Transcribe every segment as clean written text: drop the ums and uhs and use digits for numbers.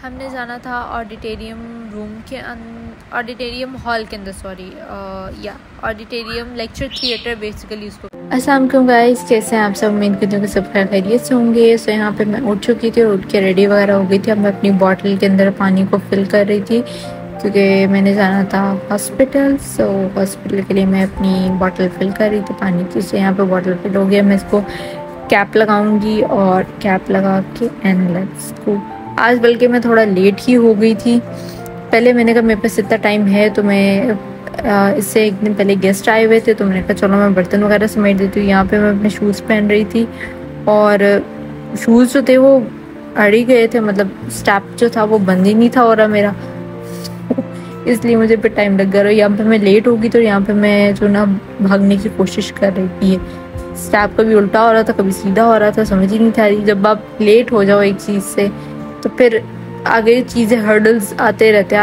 हमने जाना था ऑडिटोरियम रूम के ऑडिटोरियम हॉल के अंदर, ऑडिटोरियम लेक्चर थिएटर बेसिकली उसको। अस्सलाम वालेकुम गाइस, कैसे हैं आप सब? उम्मीद करती हूँ कि सब खैरियत से होंगे। सो यहाँ पे मैं उठ चुकी थी और उठ के रेडी वगैरह हो गई थी। अब मैं अपनी बॉटल के अंदर पानी को फिल कर रही थी क्योंकि मैंने जाना था हॉस्पिटल। सो हॉस्पिटल के लिए मैं अपनी बॉटल फिल कर रही थी पानी की। सो यहाँ पे बॉटल फिल हो गया। मैं इसको कैप लगाऊंगी और कैप लगा के एंड लेट्स गो। आज बल्कि मैं थोड़ा लेट ही हो गई थी। पहले मैंने कहा मेरे पास इतना टाइम है तो मैं इससे एक दिन पहले गेस्ट आए हुए थे तो मैंने कहा चलो मैं बर्तन वगैरह समेट देती हूँ। यहाँ पे मैं अपने शूज़ पहन रही थी और शूज़ जो थे वो अड़ ही गए थे, मतलब स्टेप जो था वो बंद ही नहीं था हो रहा मेरा इसलिए मुझे फिर टाइम लग गया। और यहाँ पे मैं लेट होगी तो यहाँ पे मैं जो ना भागने की कोशिश कर रही थी। स्टेप कभी उल्टा हो रहा था कभी सीधा हो रहा था, समझ ही नहीं था रही। जब आप लेट हो जाओ एक चीज़ से तो फिर आगे चीज़ें हर्डल्स आते रहते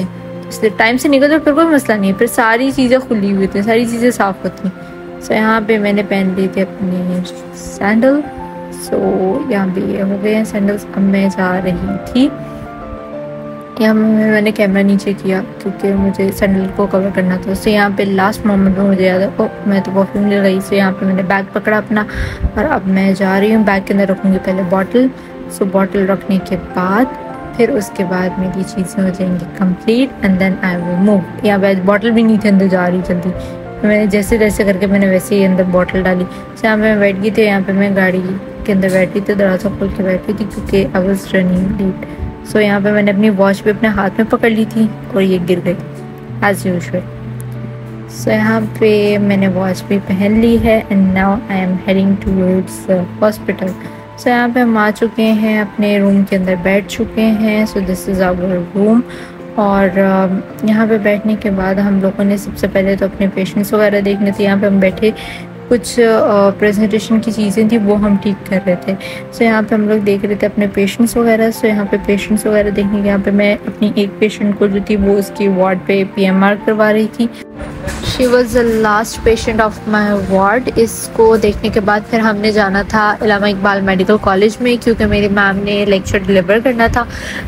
हैं, इसलिए टाइम से निकल जाओ फिर कोई मसला नहीं है, फिर सारी चीज़ें खुली हुई थी, सारी चीज़ें साफ़ होती हैं। सो यहाँ पे मैंने पहन ली थी अपने सैंडल। सो यहाँ भी ये हो गए हैं सैंडल्स। अब मैं जा रही थी, यहाँ मैंने कैमरा नीचे किया क्योंकि मुझे सैंडल को कवर करना था। सो यहाँ पे लास्ट मोमेंट में मुझे याद है मैं तो परफ्यूम ले गई। सो यहाँ पे मैंने बैग पकड़ा अपना और अब मैं जा रही हूँ। बैग के अंदर रखूँगी पहले बॉटल। सो बॉटल रखने के बाद फिर उसके बाद मेरी चीज़ें हो जाएंगी complete and then I will move. यहाँ पे बॉटल भी नहीं थी अंदर जा रही जल्दी, तो मैंने जैसे तैसे करके मैंने वैसे ही अंदर बॉटल डाली। तो यहाँ पे मैं बैठ गई थी, यहाँ पे मैं गाड़ी के अंदर बैठी थी, दरवाज़ा खोल के बैठी थी क्योंकि आई वाज रनिंग लेट। सो यहाँ पे मैंने अपनी वॉच भी अपने हाथ में पकड़ ली थी और ये गिर गई एज यूजुअल। सो यहाँ पे मैंने वॉच भी पहन ली है and now I am heading towards hospital. So यहाँ पे हम आ चुके हैं, अपने रूम के अंदर बैठ चुके हैं। So this is our room. और यहाँ पे बैठने के बाद हम लोगों ने सबसे पहले तो अपने पेशेंट्स वगैरह देखने थे। यहाँ पे हम बैठे, कुछ प्रेजेंटेशन की चीज़ें थी वो हम ठीक कर रहे थे। सो यहाँ पे हम लोग देख रहे थे अपने पेशेंट्स वगैरह। सो यहाँ पे पेशेंट्स वगैरह देखने के यहाँ पे मैं अपनी एक पेशेंट को जो थी वो उसकी वार्ड पे PMR करवा रही थी। She was the last patient of my ward. इसको देखने के बाद फिर हमने जाना था इलामा इकबाल मेडिकल कॉलेज में क्योंकि मेरी मैम ने लेक्चर डिलीवर करना था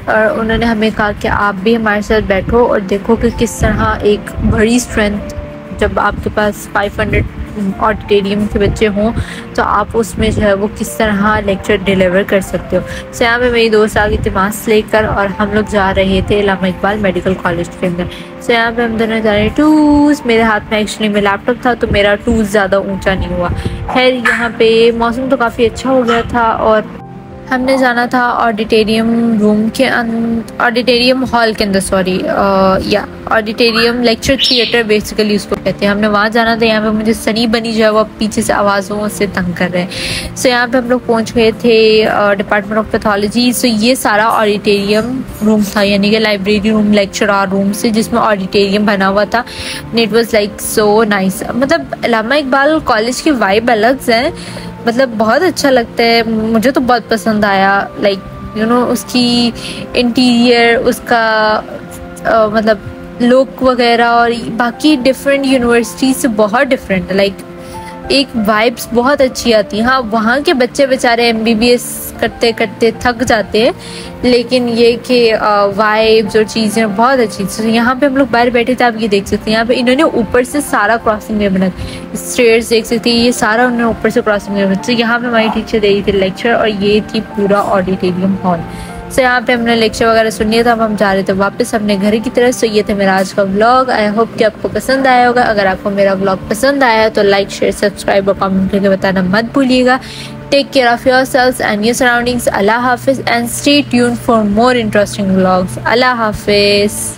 और उन्होंने हमें कहा कि आप भी हमारे साथ बैठो और देखो कि किस तरह एक बड़ी स्ट्रेंथ, जब आपके पास 500 ऑडिटोरियम के बच्चे हों तो आप उसमें जो है वो किस तरह लेक्चर डिलीवर कर सकते हो। सो यहाँ पे मेरी दोस्त आ गई थी मास्क लेकर और हम लोग जा रहे थे इलामा इकबाल मेडिकल कॉलेज के अंदर। सो यहाँ पे हम दोनों जा रहे हैं टूज। मेरे हाथ में एक्चुअली में लैपटॉप था तो मेरा टूज ज़्यादा ऊंचा नहीं हुआ। खैर यहाँ पे मौसम तो काफ़ी अच्छा हो गया था और हमने जाना था ऑडिटोरियम रूम के ऑडिटोरियम हॉल के अंदर, ऑडिटोरियम लेक्चर थिएटर बेसिकली उसको कहते हैं। हमने वहाँ जाना था। यहाँ पे मुझे सनी बनी जो है वो पीछे से आवाज़ों से तंग कर रहे हैं। सो यहाँ पे हम लोग पहुँच गए थे डिपार्टमेंट ऑफ पैथोलॉजी। सो ये सारा ऑडिटोरियम रूम था, यानी कि लाइब्रेरी रूम, लेक्चर रूम से जिसमें ऑडिटोरियम बना हुआ था। It was like so nice. मतलब इलामा इकबाल कॉलेज की वाइब अलग है, मतलब बहुत अच्छा लगता है, मुझे तो बहुत पसंद आया। लाइक यू नो उसकी इंटीरियर, उसका मतलब लुक वगैरह और बाकी डिफरेंट यूनिवर्सिटी से बहुत डिफरेंट है। लाइक एक वाइब्स बहुत अच्छी आती है। हाँ, वहाँ के बच्चे बेचारे MBBS करते करते थक जाते हैं, लेकिन ये कि वाइब्स और चीज़ें बहुत अच्छी थी। यहाँ पे हम लोग बाहर बैठे थे, आप ये देख सकते हैं। यहाँ पे इन्होंने ऊपर से सारा क्रॉसिंग वे बना, स्टेयर्स देख सकते हैं, ये सारा उन्होंने ऊपर से क्रॉसिंग वे बना। तो यहाँ पे हमारी टीचर दे रही थी लेक्चर और ये थी पूरा ऑडिटोरियम हॉल। सो यहाँ पे हमने लेक्चर वगैरह सुन लिया था। अब हम जा रहे थे वापस अपने घर की तरफ। सो ये थे मेरा आज का व्लॉग। आई होप कि आपको पसंद आया होगा। अगर आपको मेरा व्लॉग पसंद आया तो लाइक, शेयर, सब्सक्राइब और कमेंट करके बताना मत भूलिएगा। Take care of yourselves and your surroundings. अल्लाह हाफिज़ and stay tuned for more interesting vlogs. अल्लाह हाफिज़।